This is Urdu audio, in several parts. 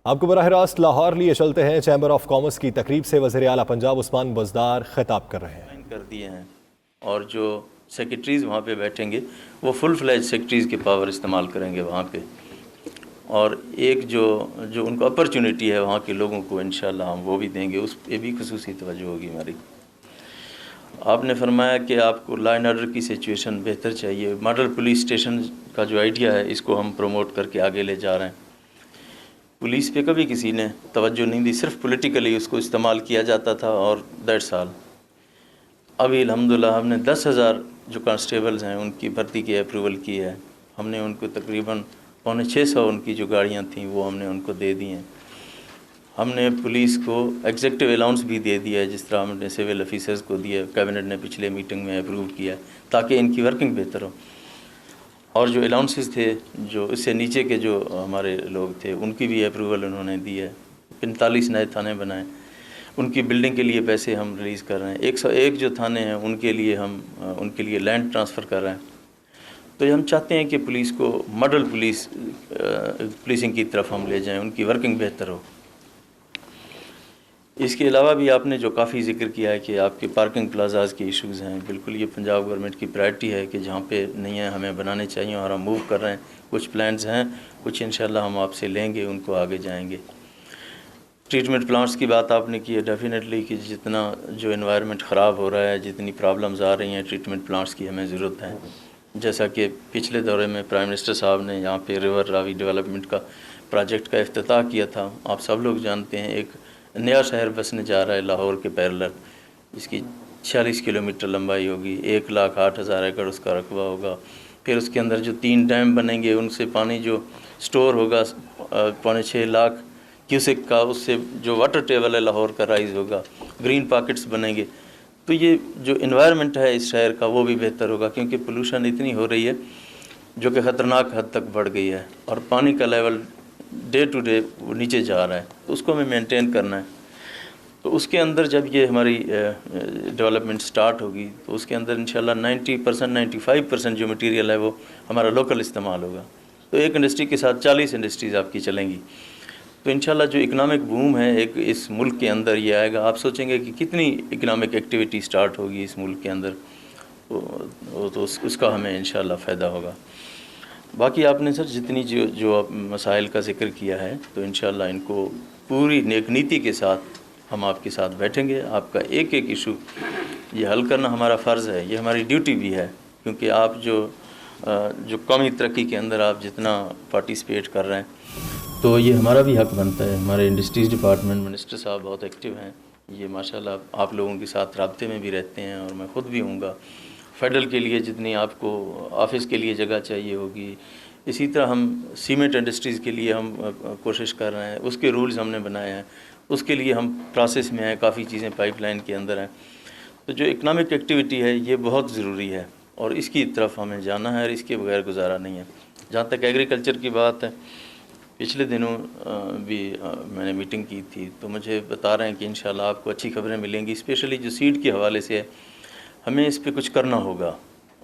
آپ کو براہ راست لاہور لیے چلتے ہیں۔ چیمبر آف کامرس کی تقریب سے وزیر اعلیٰ پنجاب عثمان بزدار خطاب کر رہے ہیں۔ کر دیے ہیں اور جو سیکرٹریز وہاں پہ بیٹھیں گے وہ فل فلیج سیکرٹریز کے پاور استعمال کریں گے وہاں پہ، اور ایک جو ان کو اپرچونٹی ہے وہاں کے لوگوں کو انشاءاللہ ہم وہ بھی دیں گے، اس پہ بھی خصوصی توجہ ہوگی ہماری۔ آپ نے فرمایا کہ آپ کو لا اینڈ آرڈر کی سچویشن بہتر چاہیے۔ ماڈل پولیس اسٹیشن کا جو آئیڈیا ہے اس کو ہم پروموٹ کر کے آگے لے جا رہے ہیں۔ پولیس پہ کبھی کسی نے توجہ نہیں دی، صرف پولیٹیکلی اس کو استعمال کیا جاتا تھا، اور 1.5 سال ابھی الحمدللہ ہم نے 10,000 جو کانسٹیبلز ہیں ان کی بھرتی کی اپروول کی ہے۔ ہم نے ان کو تقریباً 650 ان کی جو گاڑیاں تھیں وہ ہم نے ان کو دے دی ہیں۔ ہم نے پولیس کو ایگزیکٹو الاؤنس بھی دے دیا ہے، جس طرح ہم نے سول آفیسرز کو دیا، کیبنٹ نے پچھلے میٹنگ میں اپروو کیا ہے تاکہ ان کی ورکنگ بہتر ہو۔ اور جو الاؤنسز تھے جو اس سے نیچے کے جو ہمارے لوگ تھے ان کی بھی اپروول انہوں نے دی ہے۔ 45 نئے تھانے بنائے، ان کی بلڈنگ کے لیے پیسے ہم ریلیز کر رہے ہیں۔ 101 جو تھانے ہیں ان کے لیے لینڈ ٹرانسفر کر رہے ہیں۔ تو یہ ہم چاہتے ہیں کہ پولیس کو ماڈل پولیسنگ کی طرف ہم لے جائیں، ان کی ورکنگ بہتر ہو۔ اس کے علاوہ بھی آپ نے جو کافی ذکر کیا ہے کہ آپ کے پارکنگ پلازاز کے ایشوز ہیں، بالکل یہ پنجاب گورنمنٹ کی پرائرٹی ہے کہ جہاں پہ نہیں ہیں ہمیں بنانے چاہیے، اور ہم موو کر رہے ہیں۔ کچھ پلانز ہیں، کچھ انشاءاللہ ہم آپ سے لیں گے، ان کو آگے جائیں گے۔ ٹریٹمنٹ پلانٹس کی بات آپ نے کی ہے، ڈیفینیٹلی کہ جتنا جو انوائرمنٹ خراب ہو رہا ہے، جتنی پرابلمز آ رہی ہیں، ٹریٹمنٹ پلانٹس کی ہمیں ضرورت ہے۔ جیسا کہ پچھلے دورے میں پرائم منسٹر صاحب نے یہاں پہ ریور راوی ڈیولپمنٹ کا پروجیکٹ کا افتتاح کیا تھا۔ آپ سب لوگ جانتے ہیں ایک نیا شہر بسنے جا رہا ہے لاہور کے پیرلر، جس کی 46 کلومیٹر لمبائی ہوگی، 1,08,000 ایکڑ اس کا رقبہ ہوگا۔ پھر اس کے اندر جو 3 ڈیم بنیں گے، ان سے پانی جو سٹور ہوگا 6.25 لاکھ کیوسک کا، اس سے جو واٹر ٹیبل ہے لاہور کا رائز ہوگا، گرین پاکٹس بنیں گے۔ تو یہ جو انوائرمنٹ ہے اس شہر کا وہ بھی بہتر ہوگا، کیونکہ پولوشن اتنی ہو رہی ہے جو کہ خطرناک حد تک بڑھ گئی ہے، اور پانی کا لیول ڈے ٹو ڈے وہ نیچے جا رہا ہے، تو اس کو ہمیں مینٹین کرنا ہے۔ تو اس کے اندر جب یہ ہماری ڈیولپمنٹ سٹارٹ ہوگی تو اس کے اندر انشاءاللہ 90% 95% جو مٹیریل ہے وہ ہمارا لوکل استعمال ہوگا۔ تو ایک انڈسٹری کے ساتھ 40 انڈسٹریز آپ کی چلیں گی، تو انشاءاللہ جو اکنامک بوم ہے ایک اس ملک کے اندر یہ آئے گا۔ آپ سوچیں گے کہ کتنی اکنامک ایکٹیویٹی سٹارٹ ہوگی اس ملک کے اندر، تو اس کا ہمیں انشاءاللہ فائدہ ہوگا۔ باقی آپ نے سر جتنی جو مسائل کا ذکر کیا ہے، تو انشاءاللہ ان کو پوری نیک نیتی کے ساتھ ہم آپ کے ساتھ بیٹھیں گے۔ آپ کا ایک ایک ایشو یہ حل کرنا ہمارا فرض ہے، یہ ہماری ڈیوٹی بھی ہے، کیونکہ آپ جو قومی ترقی کے اندر آپ جتنا پارٹیسپیٹ کر رہے ہیں تو یہ ہمارا بھی حق بنتا ہے۔ ہمارے انڈسٹریز ڈپارٹمنٹ منسٹر صاحب بہت ایکٹیو ہیں، یہ ماشاءاللہ آپ لوگوں کے ساتھ رابطے میں بھی رہتے ہیں، اور میں خود بھی ہوں گا۔ فیڈرل کے لیے جتنی آپ کو آفس کے لیے جگہ چاہیے ہوگی، اسی طرح ہم سیمنٹ انڈسٹریز کے لیے ہم کوشش کر رہے ہیں، اس کے رولز ہم نے بنائے ہیں، اس کے لیے ہم پروسیس میں ہیں، کافی چیزیں پائپ لائن کے اندر ہیں۔ تو جو اکنامک ایکٹیویٹی ہے یہ بہت ضروری ہے، اور اس کی طرف ہمیں جانا ہے، اور اس کے بغیر گزارا نہیں ہے۔ جہاں تک ایگریکلچر کی بات ہے، پچھلے دنوں بھی میں نے میٹنگ کی تھی، تو مجھے بتا رہے ہیں کہ انشاءاللہ آپ کو اچھی خبریں ملیں گی، اسپیشلی جو سیڈ کے حوالے سے ہے، ہمیں اس پہ کچھ کرنا ہوگا،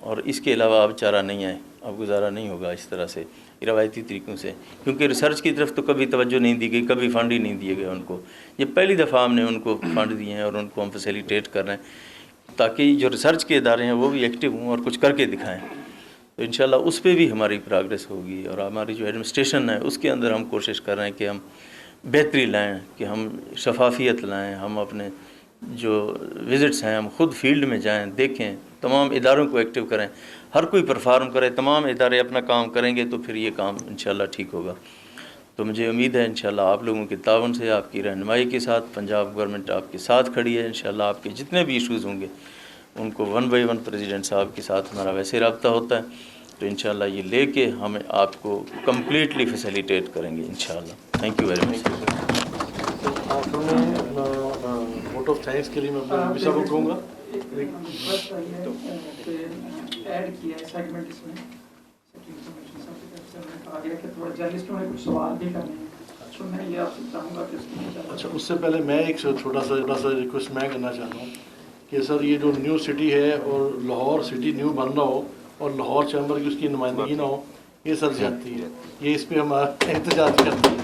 اور اس کے علاوہ اب چارہ نہیں ہے، اب گزارا نہیں ہوگا اس طرح سے روایتی طریقوں سے، کیونکہ ریسرچ کی طرف تو کبھی توجہ نہیں دی گئی، کبھی فنڈ ہی نہیں دیے گئے ان کو۔ یہ پہلی دفعہ ہم نے ان کو فنڈ دیے ہیں، اور ان کو ہم فیسیلیٹیٹ کر رہے ہیں تاکہ جو ریسرچ کے ادارے ہیں وہ بھی ایکٹیو ہوں اور کچھ کر کے دکھائیں۔ تو انشاءاللہ اس پہ بھی ہماری پروگریس ہوگی، اور ہماری جو ایڈمنسٹریشن ہے اس کے اندر ہم کوشش کر رہے ہیں کہ ہم بہتری لائیں، کہ ہم شفافیت لائیں، ہم اپنے جو وزٹس ہیں ہم خود فیلڈ میں جائیں، دیکھیں، تمام اداروں کو ایکٹیو کریں، ہر کوئی پرفارم کرے، تمام ادارے اپنا کام کریں گے تو پھر یہ کام انشاءاللہ ٹھیک ہوگا۔ تو مجھے امید ہے انشاءاللہ آپ لوگوں کے تعاون سے، آپ کی رہنمائی کے ساتھ پنجاب گورنمنٹ آپ کے ساتھ کھڑی ہے۔ انشاءاللہ آپ کے جتنے بھی ایشوز ہوں گے ان کو 1 بائی 1 پریزیڈنٹ صاحب کے ساتھ ہمارا ویسے رابطہ ہوتا ہے، تو انشاءاللہ یہ لے کے ہمیں آپ کو کمپلیٹلی فیسیلیٹیٹ کریں گے انشاءاللہ۔ Thank you very much. آخر میں ووٹ آف تھینکس کے لیے میں اپنے نبی صاحب کو کہوں گا ایڈ کیا ہے سیگمنٹ اس میں جرنلسٹوں نے کچھ سوال بھی کرنے ہیں، تو میں یہ آپ سے چاہوں گا کہ اس کی اچھا، اس سے پہلے میں ایک چھوٹا سا ریکویسٹ میں کرنا چاہتا ہوں کہ سر یہ جو نیو سٹی ہے اور لاہور سٹی نیو بن رہا ہو اور لاہور چیمبر کی اس کی نمائندگی نہ ہو، یہ سر جاتی ہے، یہ اس پہ ہم احتجاج کرتے ہیں۔